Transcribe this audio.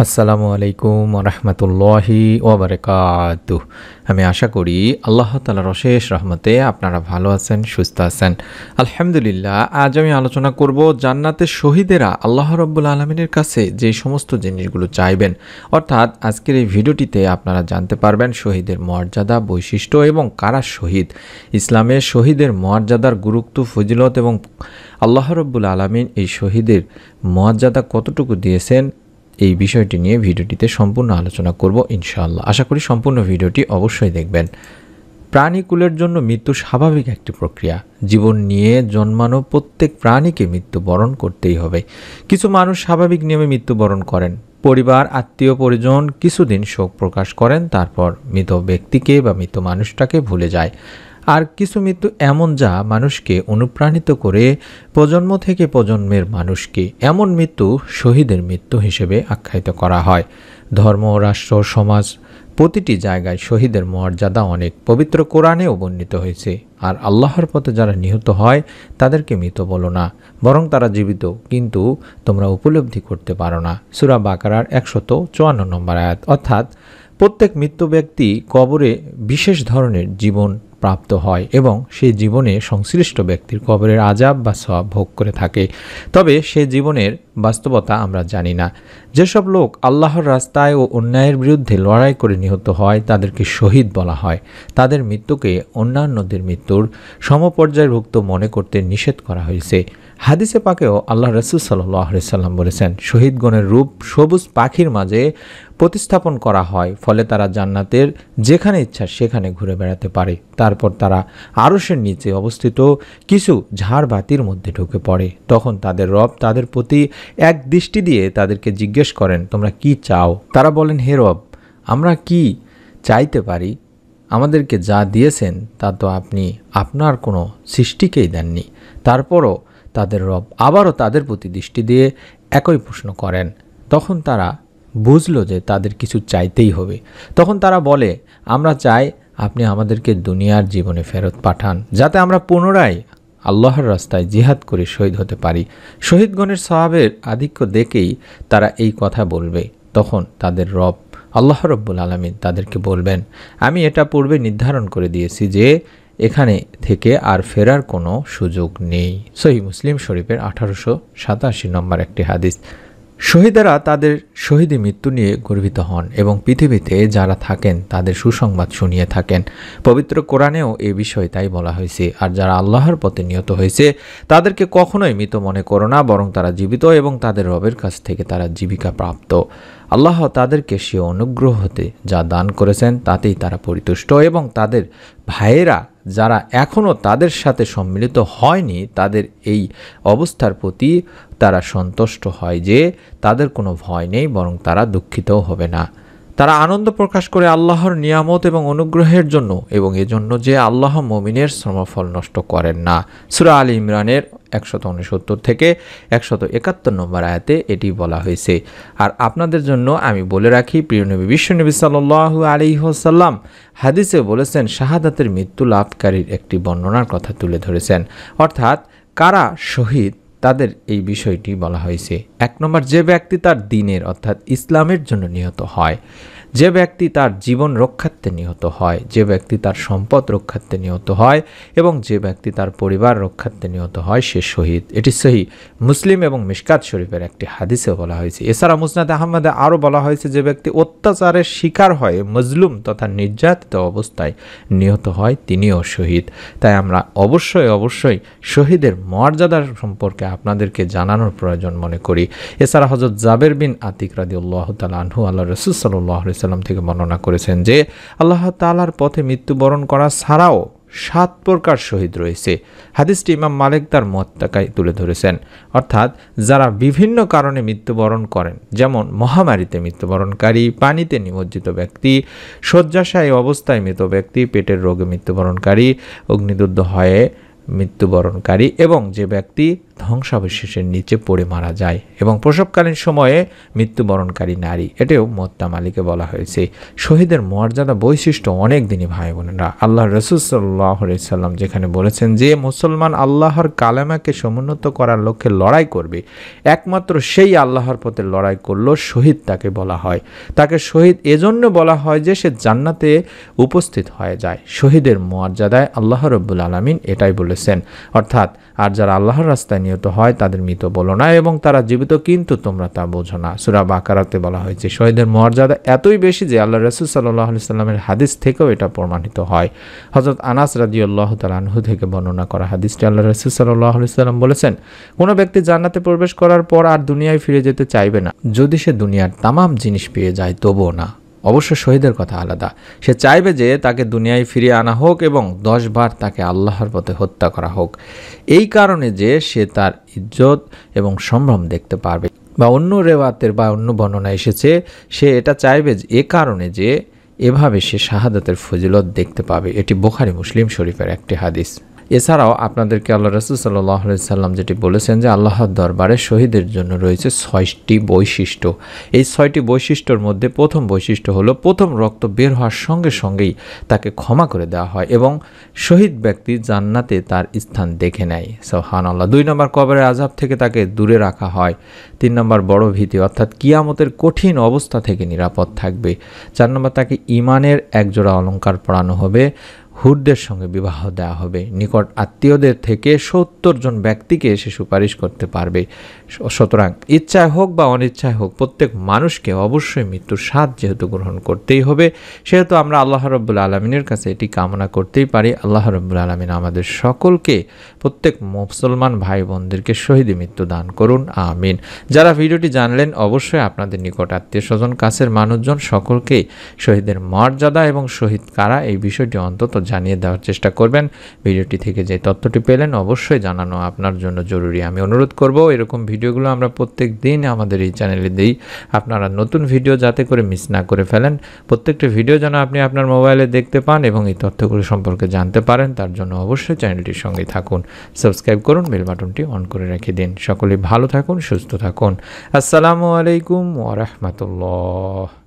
আসসালামু আলাইকুম রহমতুল্লাহি ওবরকাতুহ। আমি আশা করি আল্লাহ তাআলার অশেষ রহমতে আপনারা ভালো আছেন, সুস্থ আছেন। আলহামদুলিল্লাহ। আজ আমি আলোচনা করব জান্নাতের শহীদেরা আল্লাহ রাব্বুল আলামিনের কাছে যে সমস্ত জিনিসগুলো চাইবেন। অর্থাৎ আজকের এই ভিডিওটিতে আপনারা জানতে পারবেন শহীদের মর্যাদা, বৈশিষ্ট্য এবং কারা শহীদ, ইসলামের শহীদের মর্যাদার গুরুত্ব, ফজিলত এবং আল্লাহ রাব্বুল আলামিন এই শহীদের মর্যাদা কতটুকু দিয়েছেন, এই বিষয়টি নিয়ে ভিডিওটিতে সম্পূর্ণ আলোচনা করব ইনশাআল্লাহ। আশা করি সম্পূর্ণ ভিডিওটি অবশ্যই দেখবেন। প্রাণীকুলের জন্য মৃত্যু স্বাভাবিক একটি প্রক্রিয়া। জীবন নিয়ে জন্মানো প্রত্যেক প্রাণীকে মৃত্যুবরণ করতেই হবে। কিছু মানুষ স্বাভাবিক নিয়মে মৃত্যুবরণ করেন। পরিবার, আত্মীয় পরিজন কিছুদিন শোক প্রকাশ করেন, তারপর মৃত ব্যক্তিকে বা মৃত মানুষটাকে ভুলে যায়। আর কিছু মৃত্যু এমন যা মানুষকে অনুপ্রাণিত করে প্রজন্ম থেকে প্রজন্মের মানুষকে, এমন মৃত্যু শহীদের মৃত্যু হিসেবে আখ্যায়িত করা হয়। ধর্ম, রাষ্ট্র, সমাজ প্রতিটি জায়গায় শহীদের মর্যাদা অনেক। পবিত্র কোরআনেও বর্ণিত হয়েছে। আর আল্লাহর পথে যারা নিহত হয় তাদেরকে মৃত বলো না, বরং তারা জীবিত, কিন্তু তোমরা উপলব্ধি করতে পারো না। সূরা বাকারার 154 নম্বর আয়াত। অর্থাৎ প্রত্যেক মৃত্যু ব্যক্তি কবরে বিশেষ ধরনের জীবন প্রাপ্ত হয় এবং সেই জীবনে সংশ্লিষ্ট ব্যক্তির কবরের আযাব বা সওয়াব ভোগ করে থাকে। তবে সে জীবনের বাস্তবতা আমরা জানি না। যেসব লোক আল্লাহর রাস্তায় ও অন্যায়ের বিরুদ্ধে লড়াই করে নিহত হয় তাদেরকে শহীদ বলা হয়। তাদের মৃত্যুকে অন্যান্যদের মৃত্যুর সমপর্যায়ভুক্ত মনে করতে নিষেধ করা হয়েছে। হাদিসে পাকেও আল্লাহ রাসূল সাল্লাল্লাহু আলাইহি সাল্লাম বলেছেন, শহীদগণের রূপ সবুজ পাখির মাঝে প্রতিস্থাপন করা হয়, ফলে তারা জান্নাতের যেখানে ইচ্ছা সেখানে ঘুরে বেড়াতে পারে। তারপর তারা আরশের নিচে অবস্থিত কিছু ঝাড়বাতির মধ্যে ঢুকে পড়ে। তখন তাদের রব তাদের প্রতি এক দৃষ্টি দিয়ে তাদেরকে জিজ্ঞেস করেন, তোমরা কি চাও? তারা বলেন, হে রব, আমরা কি চাইতে পারি? আমাদেরকে যা দিয়েছেন তা তো আপনি আপনার কোনো সৃষ্টিকেই দেননি। তারপরও তাদের রব আবারও তাদের প্রতি দৃষ্টি দিয়ে একই প্রশ্ন করেন। তখন তারা বুঝলো যে তাদের কিছু চাইতেই হবে। তখন তারা বলে, আমরা চাই আপনি আমাদেরকে দুনিয়ার জীবনে ফেরত পাঠান, যাতে আমরা পুনরায় আল্লাহর রাস্তায় জিহাদ করে শহীদ হতে পারি। শহীদগণের সওয়াবের আধিক্য দেখেই তারা এই কথা বলবে। তখন তাদের রব আল্লাহ রাব্বুল আলামিন তাদেরকে বলবেন, আমি এটা পূর্বে নির্ধারণ করে দিয়েছি যে এখানে থেকে আর ফেরার কোনো সুযোগ নেই। সহিহ মুসলিম শরীফের 1887 নম্বর একটি হাদিস। শহীদেরা তাদের শহীদি মৃত্যু নিয়ে গর্বিত হন এবং পৃথিবীতে যারা থাকেন তাদের সুসংবাদ শুনিয়ে থাকেন। পবিত্র কোরআনেও এ বিষয়ে তাই বলা হয়েছে। আর যারা আল্লাহর পথে নিহত হয়েছে তাদেরকে কখনোই মৃত মনে করো না, বরং তারা জীবিত এবং তাদের রবের কাছ থেকে তারা জীবিকা প্রাপ্ত। আল্লাহ তাদেরকে সে অনুগ্রহ হতে যা দান করেছেন তাতেই তারা পরিতুষ্ট এবং তাদের ভাইয়েরা যারা এখনও তাদের সাথে সম্মিলিত হয়নি তাদের এই অবস্থার প্রতি তারা সন্তুষ্ট হয় যে তাদের কোনো ভয় নেই, বরং তারা দুঃখিতও হবে না। তারা আনন্দ প্রকাশ করে আল্লাহর নিয়ামত এবং অনুগ্রহের জন্য, এবং এজন্য যে আল্লাহ মুমিনের শ্রমফল নষ্ট করেন না। সূরা আলী ইমরানের 169 থেকে 171 নম্বর আয়াতে এটি বলা হয়েছে। আর আপনাদের জন্য আমি বলে রাখি, প্রিয় নবী বিশ্বনবী সাল্লাল্লাহু আলাইহি ওয়াসাল্লাম হাদিসে বলেছেন, শাহাদাতের মৃত্যু লাভকারীর একটি বর্ণনার কথা তুলে ধরেছেন। অর্থাৎ কারা শহীদ তাদের এই বিষয়টি বলা হয়েছে। 1 নম্বর, যে ব্যক্তি তার দ্বীনের অর্থাৎ ইসলামের জন্য নিহত হয়, যে ব্যক্তি তার জীবন রক্ষার্থে নিহত হয়, যে ব্যক্তি তার সম্পদ রক্ষার্থে নিহত হয় এবং যে ব্যক্তি তার পরিবার রক্ষার্থে নিহত হয় সে শহীদ। এটি সহিহ মুসলিম এবং মিশকাত শরীফের একটি হাদিসে বলা হয়েছে। এছাড়া মুসনাদ আহমদে আরও বলা হয়েছে, যে ব্যক্তি অত্যাচারের শিকার হয়, মজলুম তথা নির্যাতিত অবস্থায় নিহত হয় তিনিও শহীদ। তাই আমরা অবশ্যই শহীদের মর্যাদার সম্পর্কে আপনাদেরকে জানানোর প্রয়োজন মনে করি। এছাড়া হযরত জাবের বিন আতিক রাদিয়াল্লাহু তাআলা আনহু আল্লাহ রাসূল সাল্লাল্লাহু আলাইহি ওয়াসাল্লাম থেকে বর্ণনা করেছেন যে আল্লাহ তাআলার পথে মৃত্যুবরণ করা ছাড়াও 7 প্রকার শহীদ রয়েছে। হাদিসটি ইমাম মালিক তার মুওয়াত্তায় তুলে ধরেছেন। অর্থাৎ যারা বিভিন্ন কারণে মৃত্যুবরণ করেন, যেমন মহামারীতে মৃত্যুবরণকারী, পানিতে নিমজ্জিত ব্যক্তি, শয্যাশায়ী অবস্থায় মৃত ব্যক্তি, পেটের রোগে মৃত্যুবরণকারী, অগ্নিদগ্ধ হয়ে মৃত্যুবরণকারী এবং যে ব্যক্তি ধ্বংসাবশেষের নিচে পড়ে মারা যায়। এবং প্রসবকালীন সময়ে মৃত্যুবরণকারী নারী, এটাও মুওয়াত্তা মালিকে বলা হয়েছে। শহীদের মর্যাদা বৈশিষ্ট্য অনেক দিনই ভাই বোনেরা, আল্লাহ রাসূল সাল্লাল্লাহু আলাইহি সাল্লাম যেখানে বলেছেন যে মুসলমান আল্লাহর কালেমাকে সমুন্নত করার লক্ষ্যে লড়াই করবে, একমাত্র সেই আল্লাহর পথে লড়াই করলো শহীদ তাকে বলা হয়। তাকে শহীদ এজন্য বলা হয় যে সে জান্নাতে উপস্থিত হয়ে যায়। শহীদের মর্যাদায় আল্লাহ রাব্বুল আলামিন এটাই বলেছেন, অর্থাৎ আর যারা আল্লাহর রাস্তায় নিহত হয় তাদের মৃত বলো না এবং তারা জীবিত কিন্তু তোমরা তা বোঝো না। সূরা বাকারাতে বলা হয়েছে শহীদের মর্যাদা এতই বেশি যে আল্লাহ রাসূল সাল্লাল্লাহু আলাইহি সাল্লামের হাদিস থেকেও এটা প্রমাণিত হয়। হযরত আনাস রাদিয়াল্লাহু তাআলা আনহু থেকে বর্ণনা করা হাদিসটি আল্লাহ রাসূল সাল্লাল্লাহু আলাইহি সাল্লাম বলেছেন, কোনো ব্যক্তি জান্নাতে প্রবেশ করার পর আর দুনিয়ায় ফিরে যেতে চাইবে না, যদি সে দুনিয়ার তামাম জিনিস পেয়ে যায় তবুও না। অবশ্য শহীদের কথা আলাদা, সে চাইবে যে তাকে দুনিয়ায় ফিরিয়ে আনা হোক এবং 10 বার তাকে আল্লাহর পথে হত্যা করা হোক, এই কারণে যে সে তার ইজ্জত এবং সম্ভ্রম দেখতে পারবে। বা অন্য রেওয়াতের বা অন্য বর্ণনা এসেছে সে এটা চাইবে এ কারণে যে এভাবে সে শাহাদাতের ফজিলত দেখতে পাবে। এটি বুখারী মুসলিম শরীফের একটি হাদিস। এছাড়াও আপনাদেরকে আল্লাহ রাসূল সাল্লাল্লাহু আলাইহি সাল্লাম যেটি বলেছেন যে আল্লাহর দরবারে শহীদের জন্য রয়েছে 6টি বৈশিষ্ট্য। এই 6টি বৈশিষ্ট্যর মধ্যে প্রথম বৈশিষ্ট্য হলো প্রথম রক্ত বের হওয়ার সঙ্গে সঙ্গেই তাকে ক্ষমা করে দেওয়া হয় এবং শহীদ ব্যক্তি জান্নাতে তার স্থান দেখে নেয়। সুবহানাল্লাহ। 2 নম্বর কবরের আযাব থেকে তাকে দূরে রাখা হয়। 3 নম্বর বড় ভীতি অর্থাৎ কিয়ামতের কঠিন অবস্থা থেকে নিরাপদ থাকবে। 4 নম্বর তাকে ঈমানের একজোড়া অলংকার পরানো হবে, হুরদের সঙ্গে বিবাহ দেওয়া হবে, নিকট আত্মীয়দের থেকে 70 জন ব্যক্তিকে এসে সুপারিশ করতে পারবে। সুতরাং ইচ্ছায় হোক বা অনিচ্ছায় হোক প্রত্যেক মানুষকে অবশ্যই মৃত্যুর স্বাদ যেহেতু গ্রহণ করতেই হবে, সেহেতু আমরা আল্লাহ রাব্বুল আলামিনের কাছে এটি কামনা করতেই পারি। আল্লাহ রাব্বুল আলামিন আমাদের সকলকে, প্রত্যেক মুসলমান ভাই বোনদেরকে শহীদি মৃত্যু দান করুন, আমিন। যারা ভিডিওটি জানলেন অবশ্যই আপনাদের নিকট আত্মীয় স্বজন, কাছের মানুষজন সকলকে শহীদের মর্যাদা এবং শহীদ কারা এই বিষয়টি অন্তত জানিয়ে দেওয়ার চেষ্টা করবেন। ভিডিওটি থেকে যে তথ্যটি পেলেন অবশ্যই জানানো আপনার জন্য জরুরি। আমি অনুরোধ করব এরকম ভিডিওগুলো আমরা প্রত্যেক দিন আমাদের এই চ্যানেলে দিই, আপনারা নতুন ভিডিও যাতে করে মিস না করে ফেলেন। প্রত্যেকটি ভিডিও যেন আপনি আপনার মোবাইলে দেখতে পান এবং এই তথ্যগুলো সম্পর্কে জানতে পারেন, তার জন্য অবশ্যই চ্যানেলটির সঙ্গে থাকুন, সাবস্ক্রাইব করুন, বেল বাটনটি অন করে রেখে দিন। সকলেই ভালো থাকুন, সুস্থ থাকুন। আসসালামু আলাইকুম ওয়া রাহমাতুল্লাহ।